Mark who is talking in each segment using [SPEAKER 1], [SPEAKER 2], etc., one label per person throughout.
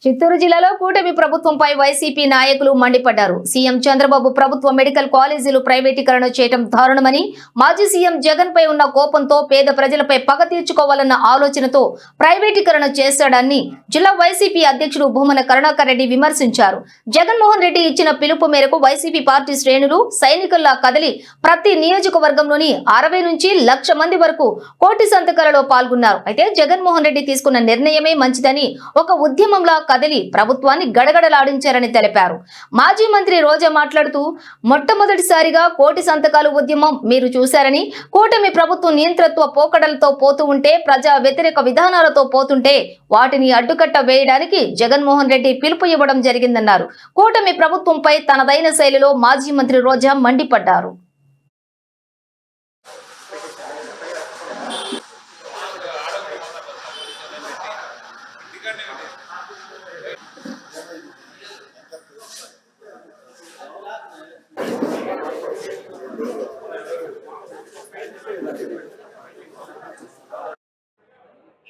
[SPEAKER 1] చిత్తూరు జిల్లాలో కూటమి ప్రభుత్వంపై వైసీపీ నాయకులు మండిపడ్డారు. సీఎం చంద్రబాబు ప్రభుత్వ మెడికల్ కాలేజీలు ప్రైవేటీకరణ చేయడం దారుణమని, మాజీ సీఎం జగన్ పై ఉన్న కోపంతో పేద ప్రజలపై పగ తీర్చుకోవాలన్న ఆలోచనతో ప్రైవేటీకరణ చేశాడని జిల్లా వైసీపీ అధ్యక్షుడు భూమన కరుణాకర్ రెడ్డి విమర్శించారు. జగన్మోహన్ రెడ్డి ఇచ్చిన పిలుపు మేరకు వైసీపీ పార్టీ శ్రేణులు సైనికుల్లా కదిలి ప్రతి నియోజకవర్గంలోని 60 నుంచి 1,00,000 మంది వరకు కోటి సంతకాలలో పాల్గొన్నారు. అయితే జగన్మోహన్ రెడ్డి తీసుకున్న నిర్ణయమే మంచిదని ఒక ఉద్యమంలా కదిలి ప్రభుత్వాన్ని గడగడలాడించారని తెలిపారు. మాజీ మంత్రి రోజా మాట్లాడుతూ, మొట్టమొదటిసారిగా కోటి సంతకాలు ఉద్యమం మీరు చూశారని, కూటమి ప్రభుత్వం నియంత్రత్వ పోకడలతో పోతూ ఉంటే, ప్రజా వ్యతిరేక విధానాలతో పోతుంటే వాటిని అడ్డుకట్ట వేయడానికి జగన్మోహన్ రెడ్డి పిలుపు ఇవ్వడం జరిగిందన్నారు. కూటమి ప్రభుత్వంపై తనదైన శైలిలో మాజీ మంత్రి రోజా మండిపడ్డారు.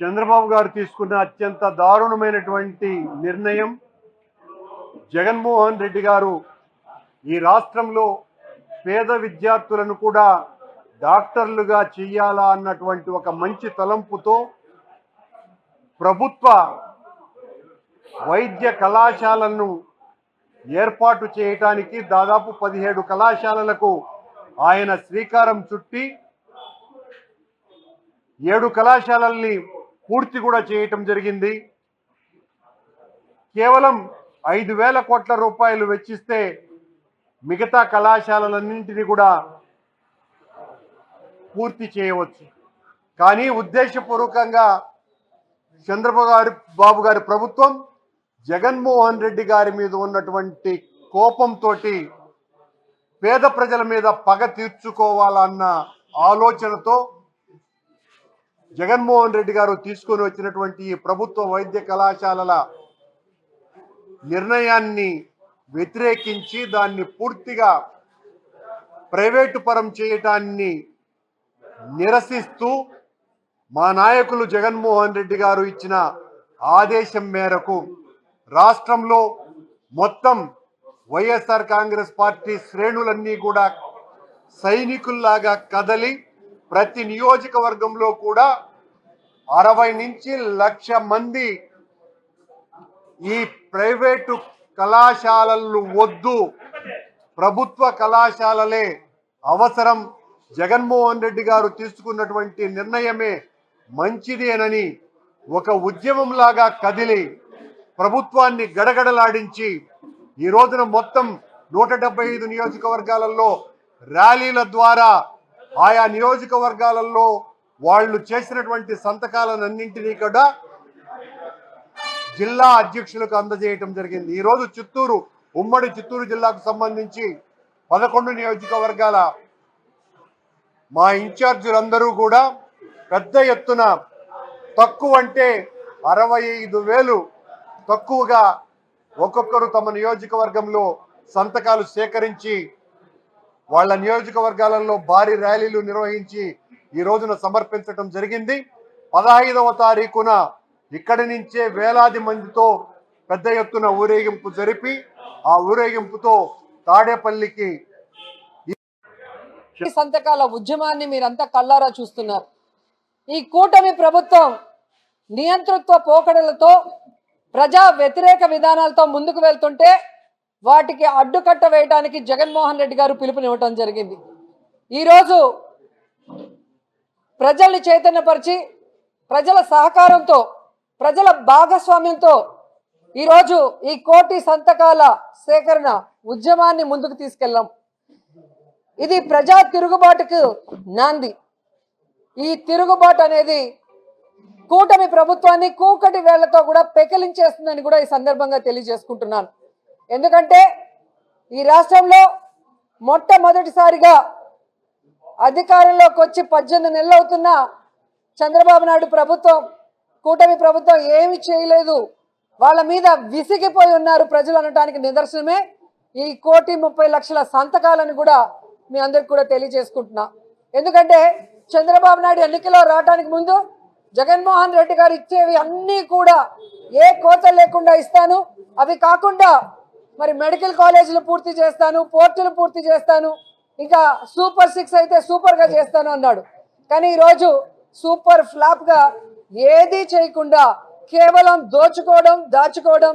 [SPEAKER 2] చంద్రబాబు గారు తీసుకున్న అత్యంత దారుణమైనటువంటి నిర్ణయం. జగన్మోహన్ రెడ్డి గారు ఈ రాష్ట్రంలో పేద విద్యార్థులను కూడా డాక్టర్లుగా చెయ్యాలా అన్నటువంటి ఒక మంచి తలంపుతో ప్రభుత్వ వైద్య కళాశాలను ఏర్పాటు చేయటానికి దాదాపు 17 కళాశాలలకు ఆయన శ్రీకారం చుట్టి 7 కళాశాలల్ని పూర్తి కూడా చేయటం జరిగింది. కేవలం 5,000 కోట్ల రూపాయలు వెచ్చిస్తే మిగతా కళాశాలలన్నింటినీ కూడా పూర్తి చేయవచ్చు. కానీ ఉద్దేశపూర్వకంగా చంద్రబాబు గారి ప్రభుత్వం జగన్మోహన్ రెడ్డి గారి మీద ఉన్నటువంటి కోపంతో పేద ప్రజల మీద పగ తీర్చుకోవాలన్న ఆలోచనతో జగన్మోహన్ రెడ్డి గారు తీసుకొని వచ్చినటువంటి ఈ ప్రభుత్వ వైద్య కళాశాలల నిర్ణయాన్ని వ్యతిరేకించి దాన్ని పూర్తిగా ప్రైవేటు పరం చేయటాన్ని నిరసిస్తూ మా నాయకులు జగన్మోహన్ రెడ్డి గారు ఇచ్చిన ఆదేశం మేరకు రాష్ట్రంలో మొత్తం వైఎస్ఆర్ కాంగ్రెస్ పార్టీ శ్రేణులన్నీ కూడా సైనికుల్లాగా కదలి ప్రతి నియోజకవర్గంలో కూడా 60 నుంచి 1,00,000 మంది ఈ ప్రైవేటు కళాశాలలు వద్దు, ప్రభుత్వ కళాశాలలే అవసరం, జగన్మోహన్ రెడ్డి గారు తీసుకున్నటువంటి నిర్ణయమే మంచిదేనని ఒక ఉద్యమంలాగా కదిలి ప్రభుత్వాన్ని గడగడలాడించి ఈ రోజున మొత్తం 175 నియోజకవర్గాలలో ర్యాలీల ద్వారా ఆయా నియోజకవర్గాలలో వాళ్ళు చేసినటువంటి సంతకాలన్నింటినీ కూడా జిల్లా అధ్యక్షులకు అందజేయటం జరిగింది. ఈరోజు చిత్తూరు, ఉమ్మడి చిత్తూరు జిల్లాకు సంబంధించి 11 నియోజకవర్గాల మా ఇన్ఛార్జీలందరూ కూడా పెద్ద ఎత్తున, తక్కువ అంటే 65,000 తక్కువగా ఒక్కొక్కరు తమ నియోజకవర్గంలో సంతకాలు సేకరించి వాళ్ళ నియోజకవర్గాలలో భారీ ర్యాలీలు నిర్వహించి ఈ రోజున సమర్పించడం జరిగింది. 15వ తారీఖున ఇక్కడి నుంచే వేలాది మందితో పెద్ద ఎత్తున ఊరేగింపు జరిపి ఆ ఊరేగింపుతో తాడేపల్లికి
[SPEAKER 3] సంతకాల ఉద్యమాన్ని మీరంతా కళ్ళారా చూస్తున్నారు. ఈ కూటమి ప్రభుత్వం నియంతృత్వ పోకడలతో, ప్రజా వ్యతిరేక విధానాలతో ముందుకు వెళ్తుంటే వాటికి అడ్డుకట్ట వేయడానికి జగన్మోహన్ రెడ్డి గారు పిలుపునివ్వటం జరిగింది. ఈరోజు ప్రజల్ని చైతన్యపరిచి ప్రజల సహకారంతో, ప్రజల భాగస్వామ్యంతో ఈరోజు ఈ కోటి సంతకాల సేకరణ ఉద్యమాన్ని ముందుకు తీసుకెళ్ళాం. ఇది ప్రజా తిరుగుబాటుకు నాంది. ఈ తిరుగుబాటు అనేది కూటమి ప్రభుత్వాన్ని కూకటి వేళ్లతో కూడా పెకిలించేస్తుందని కూడా ఈ సందర్భంగా తెలియజేసుకుంటున్నాను. ఎందుకంటే ఈ రాష్ట్రంలో మొట్టమొదటిసారిగా అధికారంలోకి వచ్చి 18 నెలలు అవుతున్న చంద్రబాబు నాయుడు ప్రభుత్వం, కూటమి ప్రభుత్వం ఏమి చేయలేదు, వాళ్ళ మీద విసిగిపోయి ఉన్నారు ప్రజలు అనడానికి నిదర్శనమే ఈ 1,30,00,000 సంతకాలను కూడా మీ అందరికి కూడా తెలియజేసుకుంటున్నా. ఎందుకంటే చంద్రబాబు నాయుడు ఎన్నికల్లో రావడానికి ముందు జగన్మోహన్ రెడ్డి గారు ఇచ్చేవి అన్నీ కూడా ఏ కోత లేకుండా ఇస్తాను, అవి కాకుండా మరి మెడికల్ కాలేజీలు పూర్తి చేస్తాను, పోర్టులు పూర్తి చేస్తాను, ఇంకా సూపర్ 6 అయితే సూపర్గా చేస్తాను అన్నాడు. కానీ ఈరోజు సూపర్ ఫ్లాప్గా ఏదీ చేయకుండా కేవలం దోచుకోవడం, దాచుకోవడం,